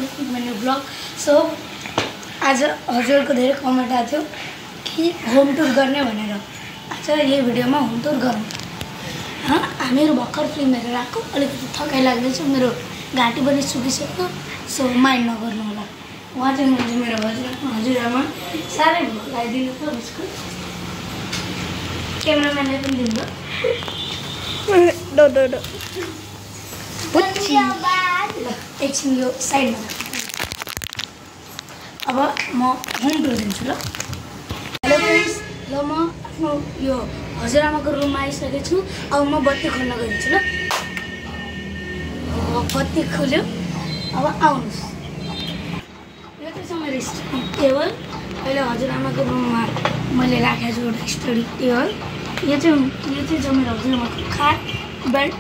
Two my new blog. So आज हजुरको धेरै कमेन्ट आएको थियो कि होम टुर गर्ने भनेर। आज यही भिडियोमा होम टुर गरौँ। हामीहरू भर्खर फिल्म हेरेर आएको, अलिकति थकाइ लाग्दैछ, मेरो घाँटी पनि सुकिसक्यो। सो माइन्ड नगर्नु होला। उहाँ चाहिँ मैले मेरो हजुरआमा साह्रै भोक लगाइदिनु त उसको। क्यामेराम्यानले पनि दिनुभयो। एकछिन यो साइडमा। अब म होम टुर दिन्छु ल। हेलो फ्रेन्ड्स, ल म आफ्नो यो हजुरआमाको रुममा आइसकेको छु। अब म बत्ती खोल्न गइदिन्छु ल। बत्ती खोल्यो, अब आउनुहोस्। यो चाहिँ छ मेरो स्टडी टेबल। अहिले हजुरआमाको रुममा मैले राखेको छु एउटा स्टडी टेबल। यो चाहिँ छ मेरो हजुरआमाको खाट, बेड,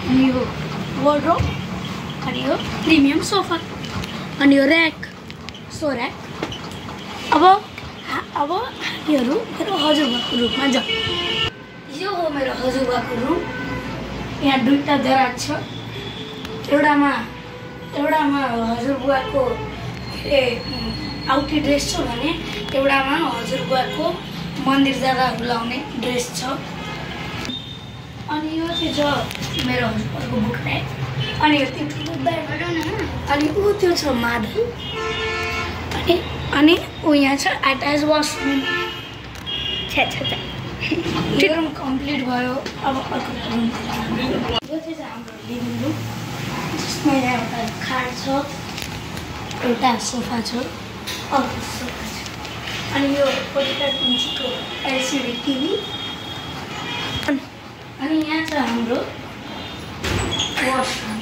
अनि यो वार्डरोब, अनि यो प्रिमियम सोफा, अनि यो ऱ्याक, सो ऱ्याक। अब हामीहरू मेरो हजुरबाको रुममा जाउँ। यो हो मेरो हजुरबाको रुम। यहाँ दुईवटा दराज छ। एउटामा हजुरबुवाको आउटी ड्रेस छ भने एउटामा हजुरबुवाको मन्दिर जाँदाहरू लाउने ड्रेस छ। अनि यो चाहिँ छ मेरो हजुरबाको बुक ऱ्याक। अनि यो त्यो ठुलो ब्याग, अनि ऊ त्यो छ मादल। अनि ऊ यहाँ छ एट्याच वासरुम। यो रुम कम्प्लिट भयो। अब अर्को रुम। यो चाहिँ हाम्रो लिभिङ रुम, जसमा यहाँ एउटा खाट छ, एउटा सोफा छ, अर्को सोफा छ। अनि यो 45 इन्चको एलसिडी टिभी। अनि यहाँ छ हाम्रो वासरुम।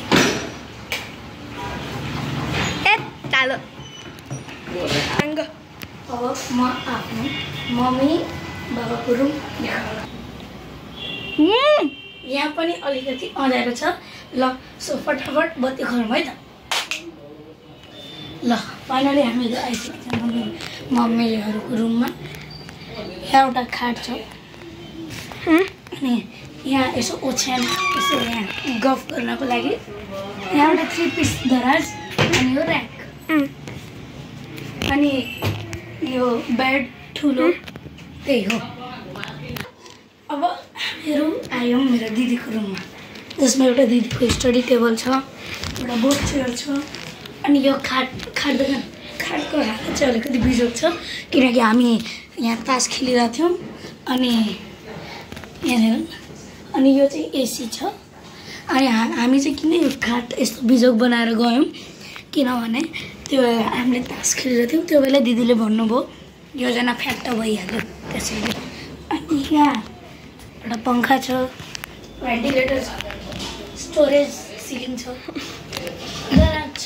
अब म आफ्नो मम्मी बाबाको रुम देखाउँ। यहाँ पनि अलिकति अँध्यारो छ। ल सो फटाफट बत्ती खोलौँ है त। ल फाइनली हामीहरू आइसकेको छ मम्मीहरूको रुममा। यहाँ एउटा खाट छ, अनि यहाँ यसो ओछ्यान यसो यहाँ गफ गर्नको लागि यहाँ एउटा 3 पिस दराज, अनि यो ऱ्याक, अनि यो बेड ठुलो, त्यही हो। अब हामीहरू आयौँ मेरो दिदीको रुममा, जसमा एउटा दिदीको स्टडी टेबल छ, एउटा बोर्ड चेयर छ, अनि यो खाटको हालत चाहिँ अलिकति बिजोग छ, किनकि हामी यहाँ तास खेलिरहेको थियौँ। अनि यहाँनिर अनि यो चाहिँ एसी छ। अनि हामी चाहिँ किन यो खाट यस्तो बिजोग बनाएर गयौँ, किनभने त्यो हामीले तास खेलेर थियौँ, त्यो बेला दिदीले भन्नुभयो योजना फ्याक्ट भइहाल्यो त्यसैले। अनि यहाँ एउटा पङ्खा छ, भेन्टिलेटर छ, स्टोरेज सिलिङ छ, दराज छ।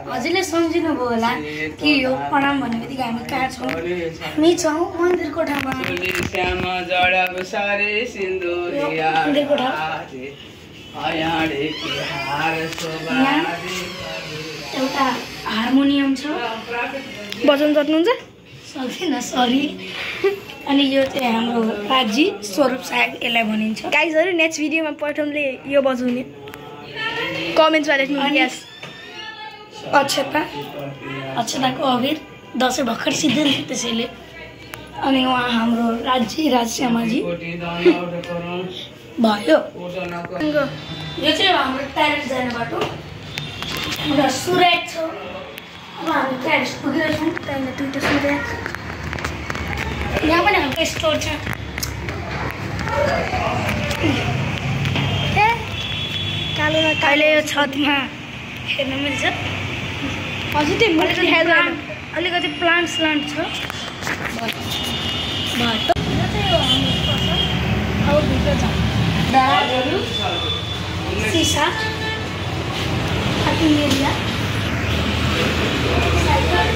हजुरले सम्झिनुभयो होला कि यो प्रणाम भन्ने बित्तिकै हामी कहाँ छौँ? हामी छौँ मन्दिर कोठामा। एउटा हार्मोनियम छ, बजाउन सक्नुहुन्छ? सक्दिनँ, सरी। अनि यो चाहिँ हाम्रो राजी स्वरूप साग यसलाई भनिन्छ। गाइजहरू नेक्स्ट भिडियोमा प्रथमले यो बजाउने कमेन्ट्समा लेख्नु। यस अक्षताको अबिर दसैँ भर्खर सिद्धि थियो त्यसैले। अनि उहाँ हाम्रो राजश्यामाजी भयो। यो चाहिँ हाम्रो ट्यारेस जाने बाटो, एउटा सुरेक छ। अब हामी ट्यारेस पुगिरहेछौँ। त्यहाँनिर 2टा सुरेक, यहाँ पनि हाम्रो स्टोर छ। कालो अहिले यो छतमा हेर्न मिल्छ। हजुर त्यो अलिकति प्लान्ट छ। यो चाहिँ हो हाम्रो पसल। अब भित्र छ दराजहरू, सिसा, पार्किङ एरिया, साइकल,